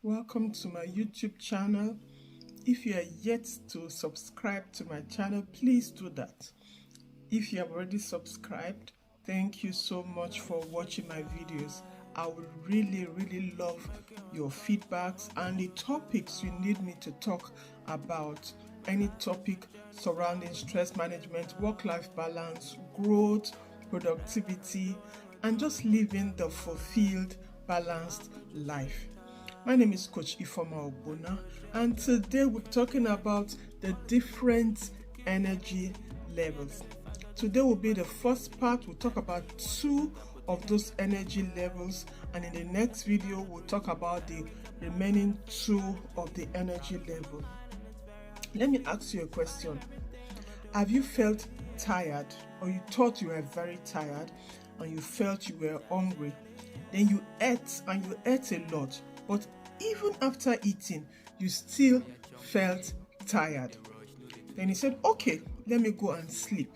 Welcome to my YouTube channel. If you are yet to subscribe to my channel, please do that. If you have already subscribed, thank you so much for watching my videos. I would really love your feedbacks and the topics you need me to talk about. Any topic surrounding stress management, work-life balance, growth, productivity, and just living the fulfilled, balanced life. My name is Coach Ifoma Ogbona, and today we're talking about the different energy levels. Today will be the first part. We'll talk about two of those energy levels, and in the next video we'll talk about the remaining two of the energy level. Let me ask you a question. Have you felt tired, or you thought you were very tired and you felt you were hungry? Then you ate, and you ate a lot, but even after eating, you still felt tired. Then he said, okay, let me go and sleep.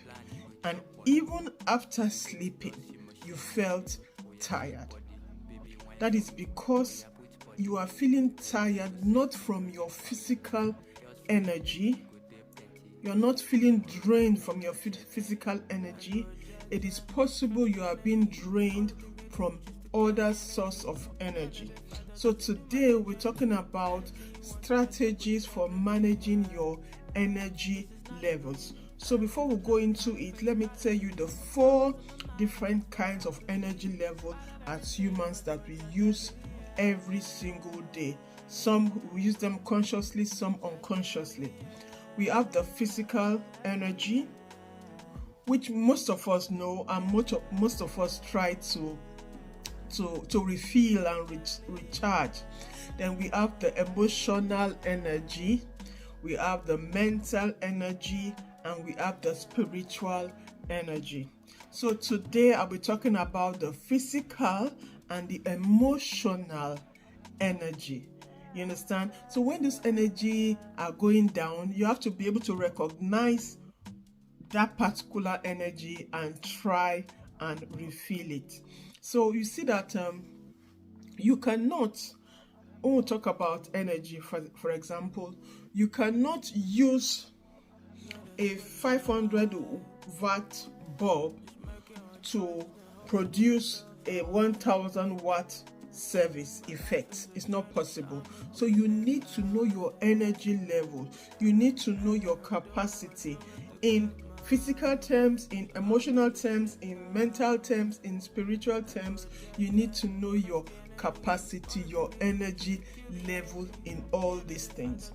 And even after sleeping, you felt tired. That is because you are feeling tired not from your physical energy. You're not feeling drained from your physical energy. It is possible you are being drained from other source of energy. So today we're talking about strategies for managing your energy levels. So before we go into it, let me tell you the 4 different kinds of energy level as humans that we use every single day. Some we use them consciously, some unconsciously. We have the physical energy, which most of us know and most of us try to refill and recharge. Then we have the emotional energy, we have the mental energy, and we have the spiritual energy. So today I'll be talking about the physical and the emotional energy. You understand? So when this energy are going down, you have to be able to recognize that particular energy and try and refill it. So you see that you cannot, when we talk about energy, for example, you cannot use a 500 watt bulb to produce a 1000 watt service effect. It's not possible. So you need to know your energy level. You need to know your capacity in physical terms, in emotional terms, in mental terms, in spiritual terms. You need to know your capacity, your energy level in all these things.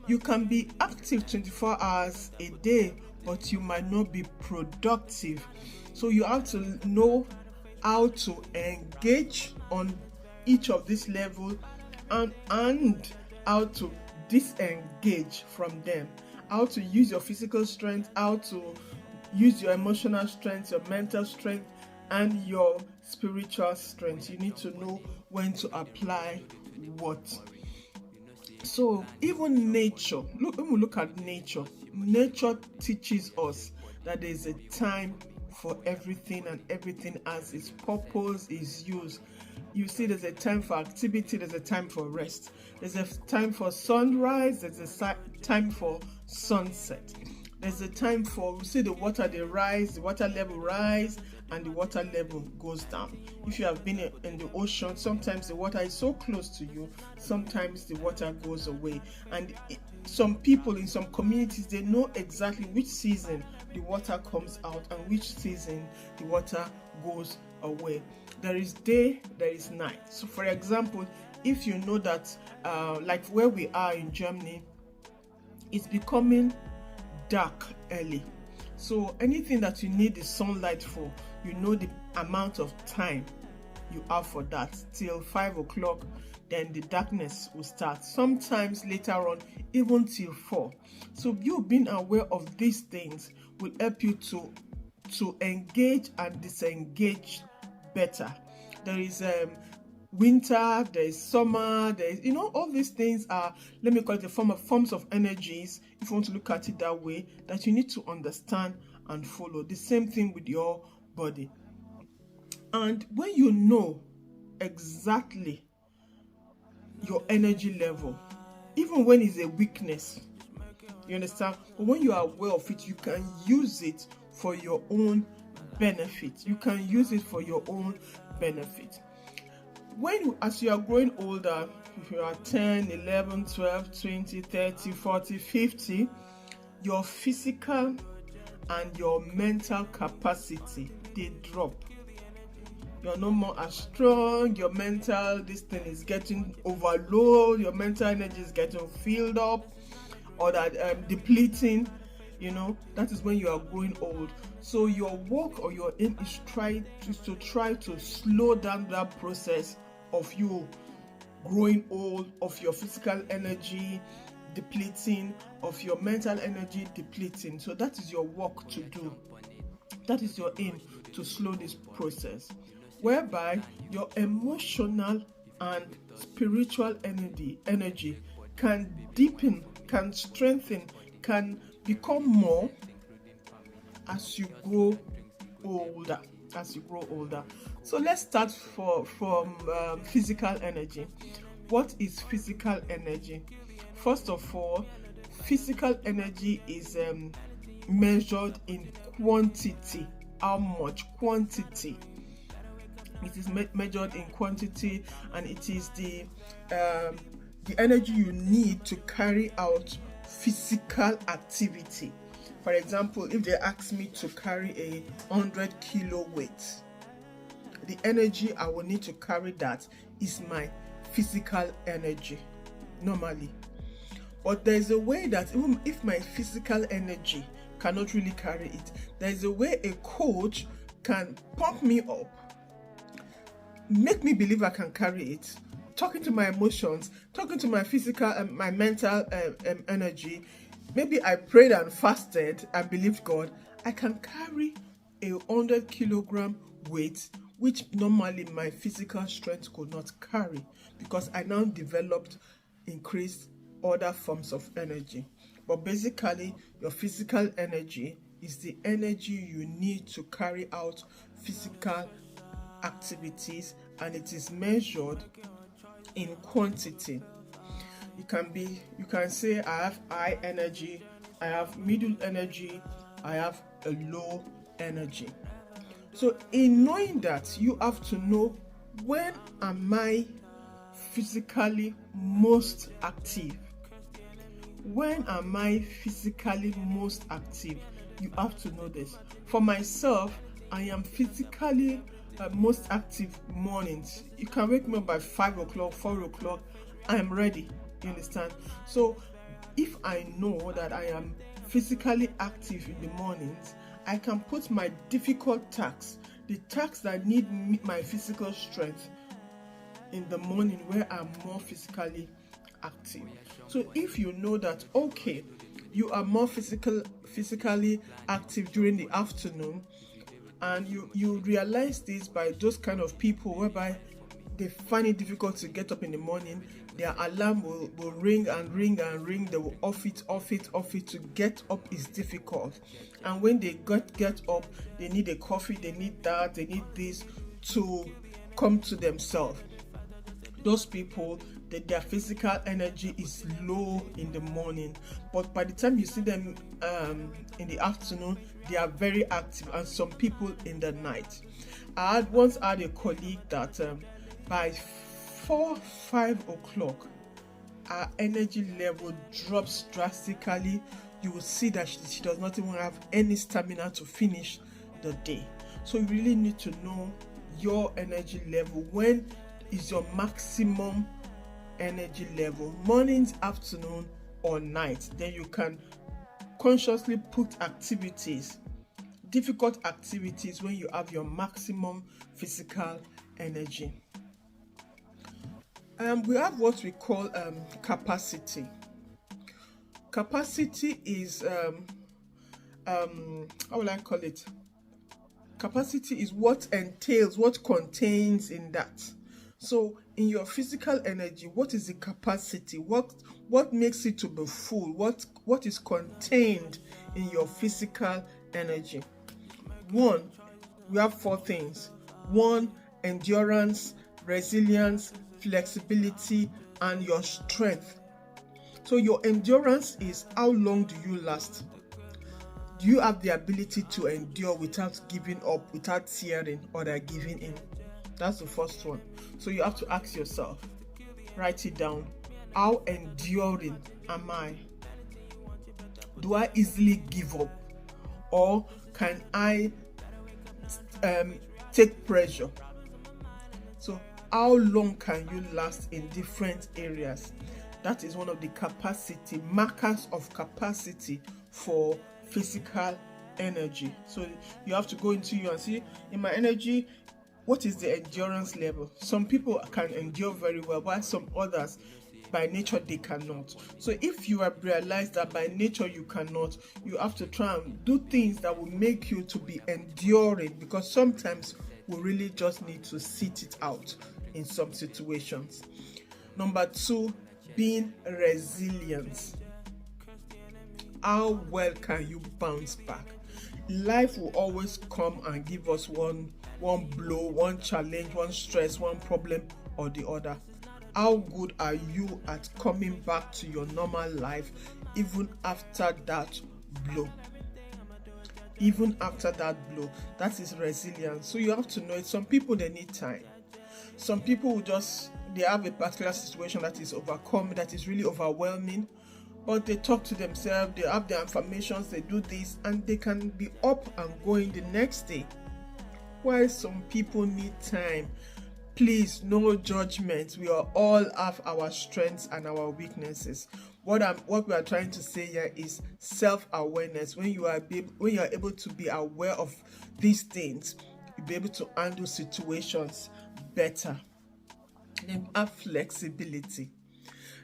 You can be active 24 hours a day, but you might not be productive. So you have to know how to engage on each of these levels and how to disengage from them. How to use your physical strength, how to use your emotional strength, your mental strength, and your spiritual strength. You need to know when to apply what. So even nature, when we look at nature, nature teaches us that there is a time for everything, and everything has its purpose, its use. You see, there's a time for activity, there's a time for rest, there's a time for sunrise, there's a time for sunset, there's a time for, we see the water, they rise, the water level rise, and the water level goes down. If you have been in the ocean, sometimes the water is so close to you, sometimes the water goes away. And some people in some communities, they know exactly which season the water comes out and which season the water goes away. There is day, there is night. So for example, if you know that like where we are in Germany, it's becoming dark early. So anything that you need the sunlight for, you know the amount of time you have for that till 5 o'clock. Then the darkness will start. Sometimes later on, even till 4. So you being aware of these things will help you to engage and disengage better. There is winter, there is summer, there is, all these things are, let me call it the forms of energies, if you want to look at it that way, that you need to understand and follow. The same thing with your body. And when you know exactly your energy level, even when it's a weakness. You understand? But when you are aware of it, you can use it for your own benefit. You can use it for your own benefit. As you are growing older, if you are 10, 11, 12, 20, 30, 40, 50, your physical and your mental capacity, they drop. You're no more as strong. Your mental, this thing is getting overload. Your mental energy is getting filled up, or that depleting. That is when you are growing old. So your work or your aim is to try to slow down that process of you growing old, of your physical energy depleting, of your mental energy depleting. So that is your work to do. That is your aim, to slow this process, whereby your emotional and spiritual energy can deepen, can strengthen, can become more as you grow older. So let's start from physical energy. What is physical energy? First of all, physical energy is measured in quantity. How much quantity? It is measured in quantity, and it is the energy you need to carry out physical activity. For example, if they ask me to carry a 100 kilo weight, the energy I will need to carry that is my physical energy normally. But there is a way that even if my physical energy cannot really carry it, there is a way a coach can pump me up, make me believe I can carry it, talking to my emotions, talking to my physical and my mental energy. Maybe I prayed and fasted and believed God, I can carry a 100 kilogram weight, which normally my physical strength could not carry, because I now developed increased other forms of energy. But basically, your physical energy is the energy you need to carry out physical activities, and it is measured in quantity. You can say I have high energy, I have middle energy, I have a low energy. So in knowing that, you have to know, when am I physically most active? When am I physically most active? You have to know this. For myself, I am physically most active mornings. You can wake me up by 5 o'clock, 4 o'clock, I am ready. You understand? So if I know that I am physically active in the mornings, I can put my difficult tasks, the tasks that need my physical strength, in the morning, where I'm more physically active. So if you know that, okay, you are more physically active during the afternoon, and you realize this by those kind of people whereby they find it difficult to get up in the morning, their alarm will ring and ring and ring, they will off it. To get up is difficult. And when they get up, they need a coffee, they need that, they need this to come to themselves. Those people, their physical energy is low in the morning, but by the time you see them in the afternoon, they are very active. And some people in the night. I once had a colleague that by 4-5 o'clock, our energy level drops drastically. You will see that she does not even have any stamina to finish the day. So you really need to know your energy level. When is your maximum energy level? Mornings, afternoon, or night? Then you can consciously put activities, difficult activities, when you have your maximum physical energy. We have what we call capacity. Capacity is how will I call it? Capacity is what entails, what contains in that. So in your physical energy, what is the capacity? What makes it to be full? What is contained in your physical energy? One, we have 4 things. 1, endurance, resilience, flexibility, and your strength. So your endurance is how long do you last? Do you have the ability to endure without giving up, without tearing or giving in? That's the first one. So you have to ask yourself, write it down. How enduring am I? Do I easily give up? Or can I take pressure? So how long can you last in different areas? That is one of the capacity markers of capacity for physical energy. So you have to go into you and see, in my energy, what is the endurance level? Some people can endure very well, while some others, by nature, they cannot. So if you have realized that by nature you cannot, you have to try and do things that will make you to be enduring, because sometimes we really just need to sit it out in some situations. Number 2, being resilient. How well can you bounce back? Life will always come and give us one blow, one challenge, one stress, one problem or the other. How good are you at coming back to your normal life even after that blow? Even after that blow, that is resilience. So you have to know it. Some people, they need time. Some people they have a particular situation that is overcoming, that is really overwhelming, but they talk to themselves, they have their affirmations, they do this, and they can be up and going the next day. While some people need time. Please, no judgment. We all have our strengths and our weaknesses. What we are trying to say here is self-awareness. When you are able to be aware of these things, you'll be able to handle situations better. Then have flexibility.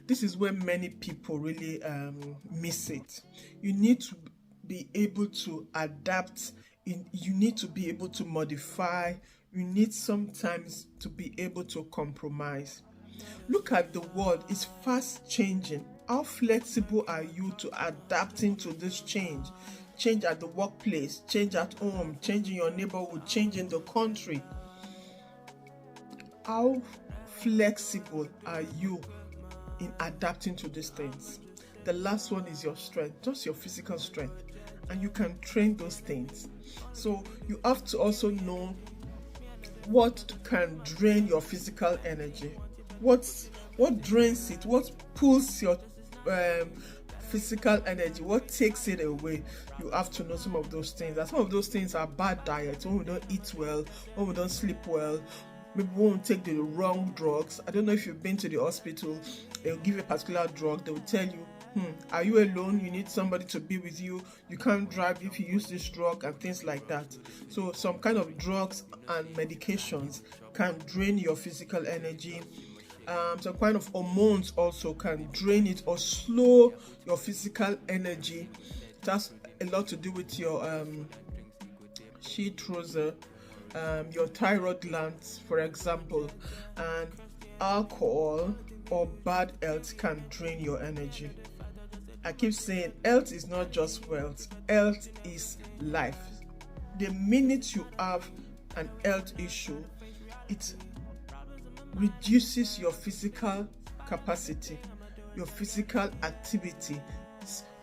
This is where many people really miss it. You need to be able to adapt. You need to be able to modify. You need sometimes to be able to compromise. Look at the world, it's fast changing. How flexible are you to adapting to this change? Change at the workplace, change at home, change in your neighborhood, change in the country. How flexible are you in adapting to these things? The last one is your strength, just your physical strength, and you can train those things. So you have to also know what can drain your physical energy, what drains it, what pulls your physical energy, what takes it away. You have to know some of those things. And some of those things are bad diet, when we don't eat well, when we don't sleep well, maybe we won't take the wrong drugs. I don't know if you've been to the hospital, they'll give you a particular drug, they will tell you, are you alone? You need somebody to be with you. You can't drive if you use this drug, and things like that. So some kind of drugs and medications can drain your physical energy. Some kind of hormones also can drain it or slow your physical energy. It has a lot to do with your your thyroid glands, for example. And alcohol or bad health can drain your energy. I keep saying health is not just wealth, health is life. The minute you have an health issue, it reduces your physical capacity, your physical activity,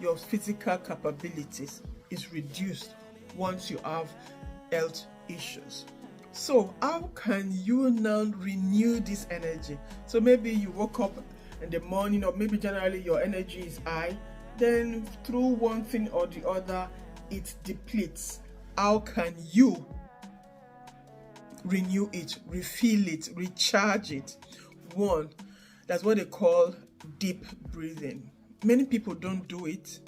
your physical capabilities is reduced once you have health issues. So how can you now renew this energy? So maybe you woke up in the morning, or maybe generally your energy is high, then through one thing or the other it depletes. How can you renew it, refill it, recharge it? One, that's what they call deep breathing. Many people don't do it,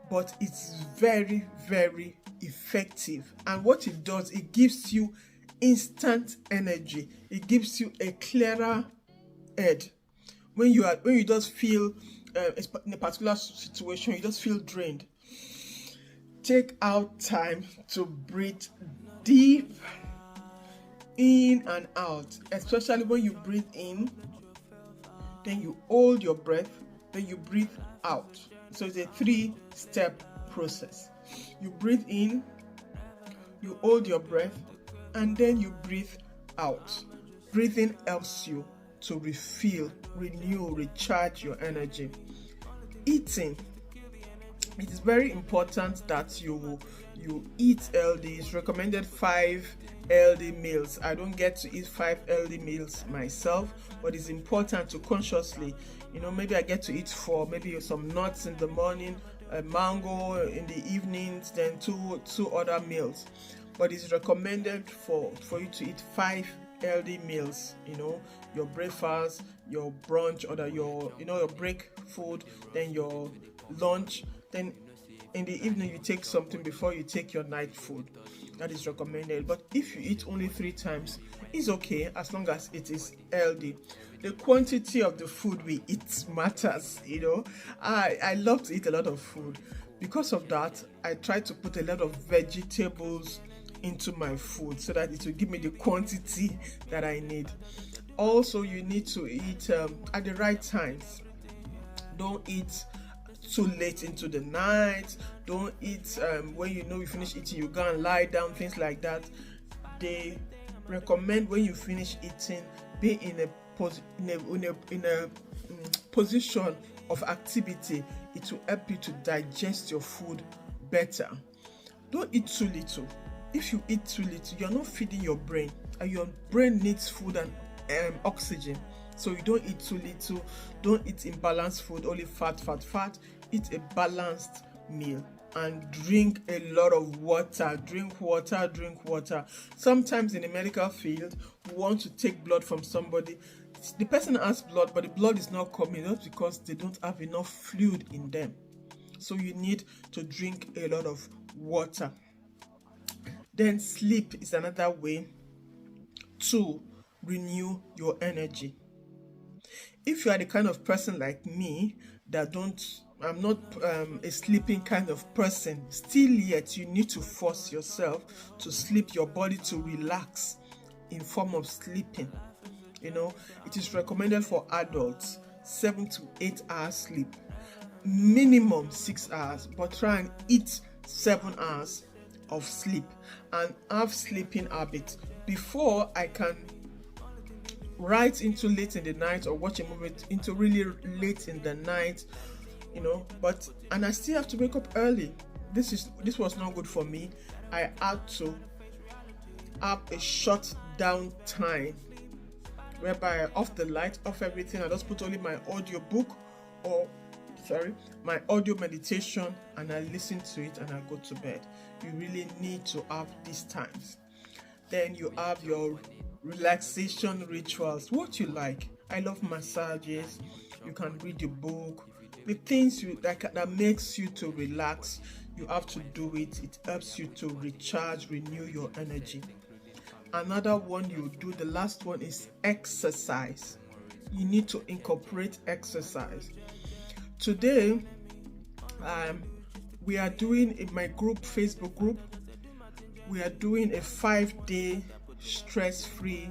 but it's very, very effective. And what it does, it gives you instant energy. It gives you a clearer head. When you just feel in a particular situation, you just feel drained, take out time to breathe deep in and out. Especially when you breathe in, then you hold your breath, then you breathe out. So it's a 3-step process. You breathe in, you hold your breath, and then you breathe out. Breathing helps you to refill, renew, recharge your energy. Eating. It is very important that you eat healthy. It's recommended 5 healthy meals. I don't get to eat 5 healthy meals myself, but it's important to consciously, maybe I get to eat 4, maybe some nuts in the morning, a mango in the evenings, then two other meals. But it's recommended for you to eat 5 healthy meals, your breakfast, your brunch, or your break food, then your lunch, then in the evening you take something before you take your night food. That is recommended. But if you eat only 3 times, it's okay as long as it is healthy. The quantity of the food we eat matters. I love to eat a lot of food. Because of that, I try to put a lot of vegetables into my food so that it will give me the quantity that I need. Also, you need to eat at the right times. Don't eat too late into the night. Don't eat when you finish eating, you go and lie down, things like that. They recommend when you finish eating, be in a position of activity. It will help you to digest your food better. Don't eat too little. If you eat too little, you're not feeding your brain, and your brain needs food and oxygen. So you don't eat too little. Don't eat imbalanced food, only fat. Eat a balanced meal and drink a lot of water. Drink water. Sometimes in the medical field, we want to take blood from somebody. The person has blood, but the blood is not coming, not because they don't have enough fluid in them. So you need to drink a lot of water. Then sleep is another way to renew your energy. If you are the kind of person like me that I'm not a sleeping kind of person, still yet you need to force yourself to sleep, your body to relax in form of sleeping. It is recommended for adults 7 to 8 hours sleep, minimum 6 hours, but try and eat 7 hours of sleep and have sleeping habits. Before I can write into late in the night or watch a movie into really late in the night, and I still have to wake up early. This was not good for me. I had to have a shut down time whereby I off the light, off everything. I just put only my audio meditation, and I listen to it and I go to bed. You really need to have these times. Then you have your relaxation rituals, what you like. I love massages. You can read a book. The things that makes you to relax, you have to do it. It helps you to recharge, renew your energy. Another one you do, the last one, is exercise. You need to incorporate exercise. Today, we are doing in my Facebook group, we are doing a 5-day stress-free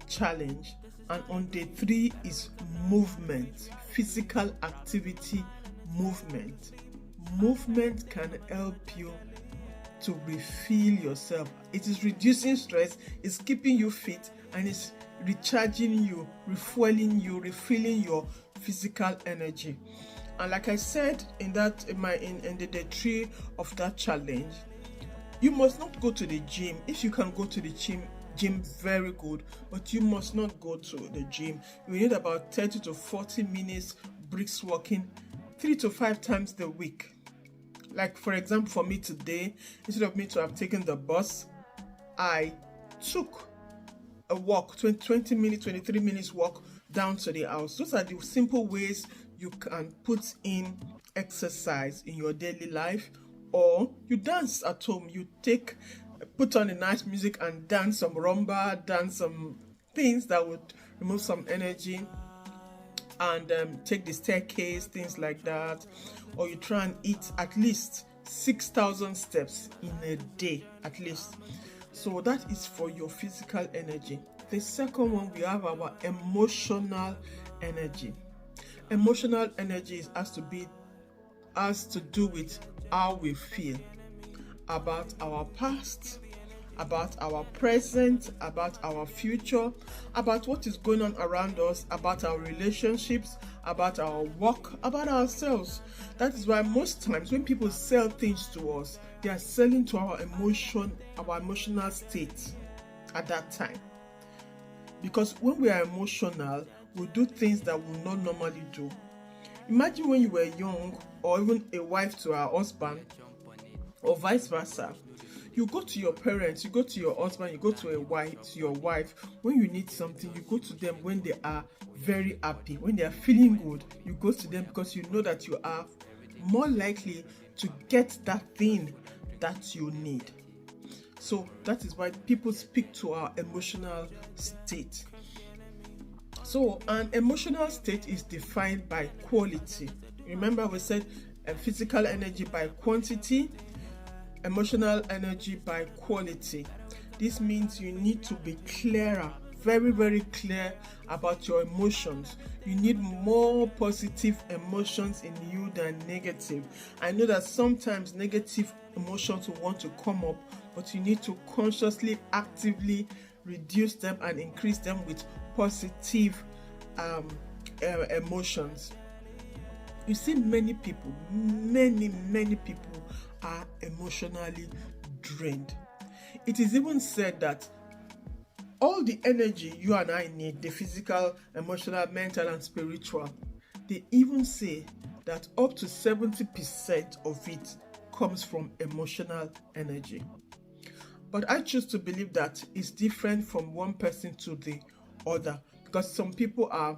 challenge, and on day 3 is movement, physical activity. Movement can help you to refill yourself. It is reducing stress, it's keeping you fit, and it's recharging you, refueling you, refilling your physical energy. And like I said in the day 3 of that challenge, you must not go to the gym. If you can go to the gym, very good, but you must not go to the gym. You need about 30 to 40 minutes brisk walking 3 to 5 times a week. Like for example, for me today, instead of me to have taken the bus, I took a walk, 20 minutes, 23 minutes walk down to the house. Those are the simple ways you can put in exercise in your daily life. Or you dance at home. You put on a nice music and dance some rumba, dance some things that would remove some energy, and take the staircase, things like that. Or you try and eat at least 6,000 steps in a day, at least. So that is for your physical energy. The second one, we have our emotional energy. Emotional energy has to do with how we feel about our past, about our present, about our future, about what is going on around us, about our relationships, about our work, about ourselves. That is why most times when people sell things to us, they are selling to our emotional state at that time. Because when we are emotional, we do things that we not normally do. Imagine when you were young, or even a wife to her husband, or vice versa. You go to your parents, you go to your husband, you go to your wife. When you need something, you go to them when they are very happy, when they are feeling good. You go to them because you know that you are more likely to get that thing that you need. So that is why people speak to our emotional state. So an emotional state is defined by quality. Remember we said physical energy by quantity, emotional energy by quality. This means you need to be clearer, very, very clear about your emotions. You need more positive emotions in you than negative. I know that sometimes negative emotions will want to come up, but you need to consciously, actively reduce them and increase them with positive emotions. You see, many people are emotionally drained. It is even said that all the energy you and I need, the physical, emotional, mental, and spiritual, they even say that up to 70% of it comes from emotional energy. But I choose to believe that it's different from one person to the other, because some people are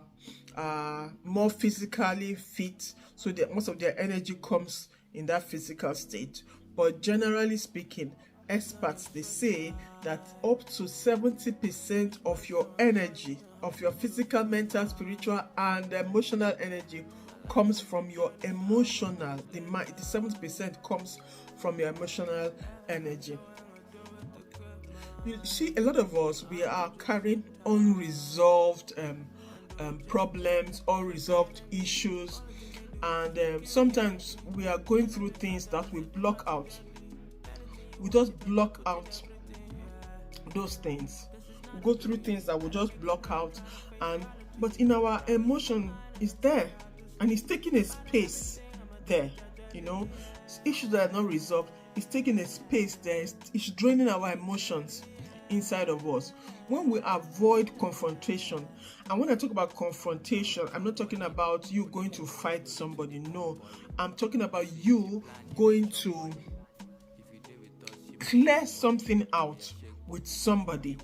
more physically fit, so that most of their energy comes in that physical state. But generally speaking, experts, they say that up to 70% of your energy, of your physical, mental, spiritual, and emotional energy comes from your emotional. The 70% comes from your emotional energy. You see, a lot of us, we are carrying unresolved problems, unresolved issues, and sometimes we are going through things that we block out. We just block out those things. We go through things that we just block out, but in our emotion is there, and it's taking a space there. Issues that are not resolved, it's taking a space there. It's draining our emotions inside of us. When we avoid confrontation, and when I talk about confrontation, I'm not talking about you going to fight somebody. No, I'm talking about you going to clear something out with somebody.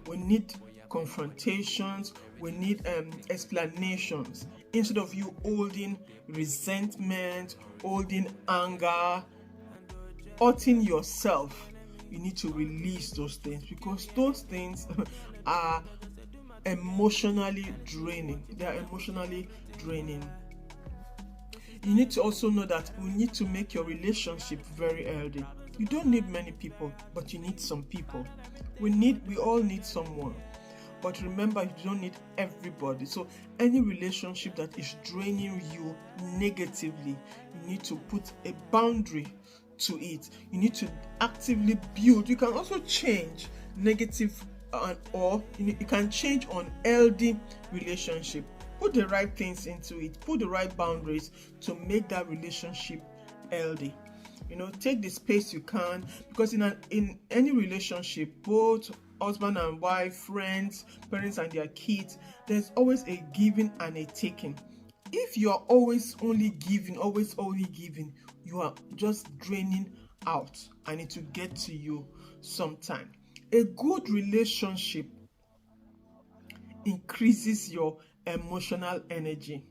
We need confrontations, we need explanations, instead of you holding resentment, holding anger, hurting yourself. You need to release those things, because those things are emotionally draining. They are emotionally draining. You need to also know that we need to make your relationship very healthy. You don't need many people, but you need some people. We all need someone. But remember, you don't need everybody. So any relationship that is draining you negatively, you need to put a boundary to it. You need to actively build. You can also change negative or you can change on healthy relationship. Put the right things into it. Put the right boundaries to make that relationship healthy. Take the space you can, because in any relationship, both husband and wife, friends, parents and their kids, there's always a giving and a taking. If you are always only giving, you are just draining out, and it will get to you sometime. A good relationship increases your emotional energy,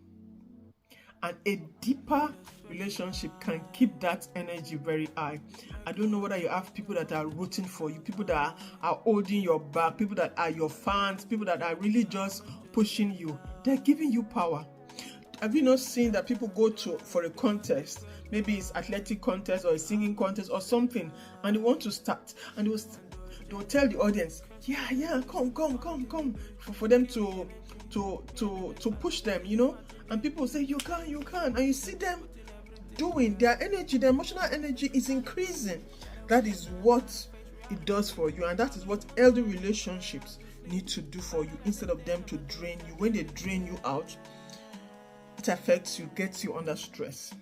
and a deeper relationship can keep that energy very high. I don't know whether you have people that are rooting for you, people that are holding your back, people that are your fans, people that are really just pushing you. They're giving you power. Have you not seen that people go for a contest, maybe it's athletic contest or a singing contest or something, and they want to start, and they will tell the audience, yeah, come, for them to push them, and people will say, you can, and you see them doing, their energy, their emotional energy is increasing. That is what it does for you. And that is what healthy relationships need to do for you, instead of them to drain you. When they drain you out, it affects you, gets you under stress.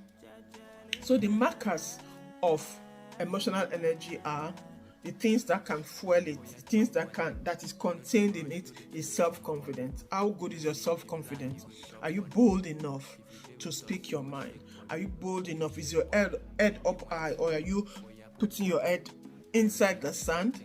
So the markers of emotional energy are the things that can fuel it, the things that is contained in it is self-confidence. How good is your self-confidence? Are you bold enough to speak your mind? Are you bold enough? Is your head up high, or are you putting your head inside the sand?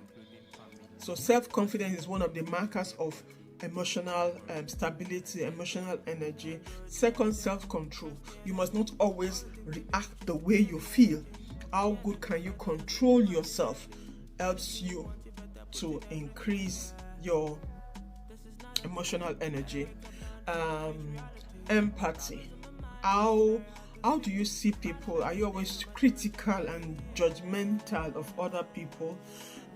So self-confidence is one of the markers of emotional stability, emotional energy. Second, self-control. You must not always react the way you feel. How good can you control yourself? Helps you to increase your emotional energy. Empathy. How do you see people? Are you always critical and judgmental of other people?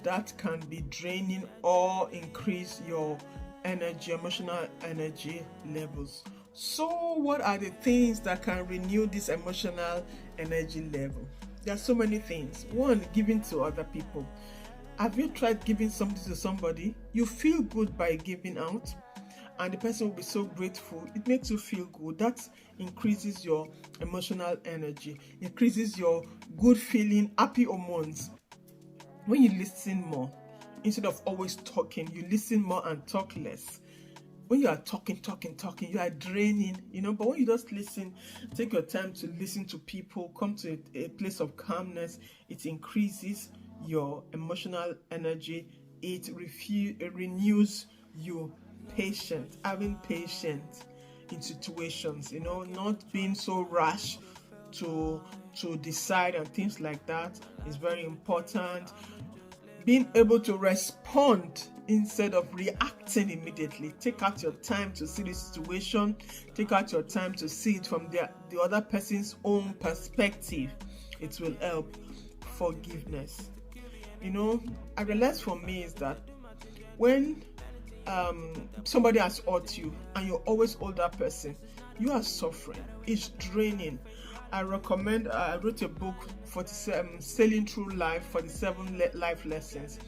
That can be draining or increase your energy, emotional energy levels. So what are the things that can renew this emotional energy level? There are so many things. One, giving to other people. Have you tried giving something to somebody? You feel good by giving out, and the person will be so grateful. It makes you feel good. That increases your emotional energy, increases your good feeling, happy hormones. When you listen more, instead of always talking, you listen more and talk less. When you are talking, you are draining, but when you just listen, take your time to listen to people, come to a place of calmness, it increases your emotional energy. It renews you patient, having patience in situations, not being so rash to decide and things like that is very important. Being able to respond instead of reacting immediately. Take out your time to see the situation. Take out your time to see it from the other person's own perspective. It will help. Forgiveness. I realized for me is that when somebody has hurt you and you always hold that person, you are suffering. It's draining. I recommend, I wrote a book, 47 Sailing Through Life, 47 life lessons.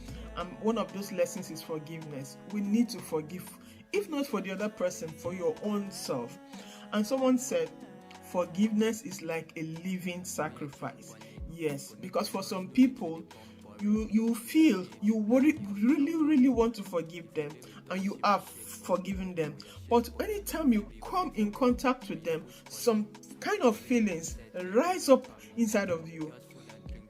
One of those lessons is forgiveness. We need to forgive, if not for the other person, for your own self. And someone said, forgiveness is like a living sacrifice. Yes, because for some people, you feel you really want to forgive them, and you have forgiven them, but anytime you come in contact with them, some kind of feelings rise up inside of you.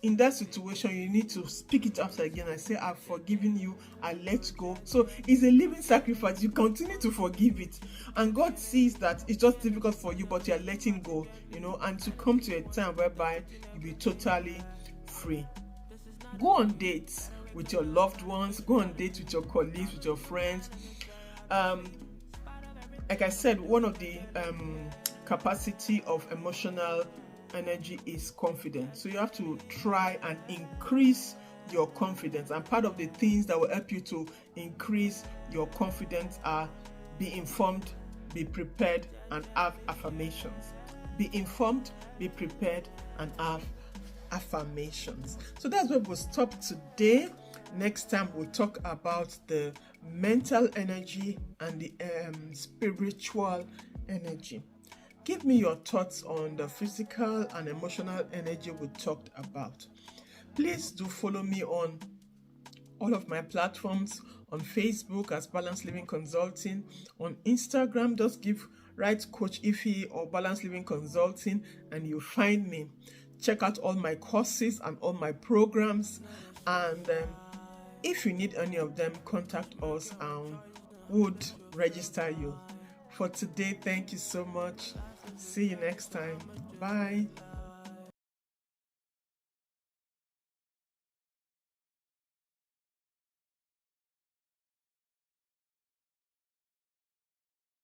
In that situation, you need to speak it out again and say, I've forgiven you, I let go. So it's a living sacrifice. You continue to forgive it, and God sees that it's just difficult for you, but you're letting go, and to come to a time whereby you'll be totally free. Go on dates with your loved ones, go on dates with your colleagues, with your friends. Like I said, one of the capacity of emotional energy is confidence. So you have to try and increase your confidence. And part of the things that will help you to increase your confidence are be informed, be prepared, and have affirmations. Be informed, be prepared, and have affirmations. So that's where we'll stop today. Next time we'll talk about the mental energy and the spiritual energy. Give me your thoughts on the physical and emotional energy we talked about. Please do follow me on all of my platforms, on Facebook as Balanced Living Consulting, on Instagram, just write Coach Ife or Balanced Living Consulting and you'll find me. Check out all my courses and all my programs, and if you need any of them, contact us and would register you. For today, thank you so much. See you next time. Bye.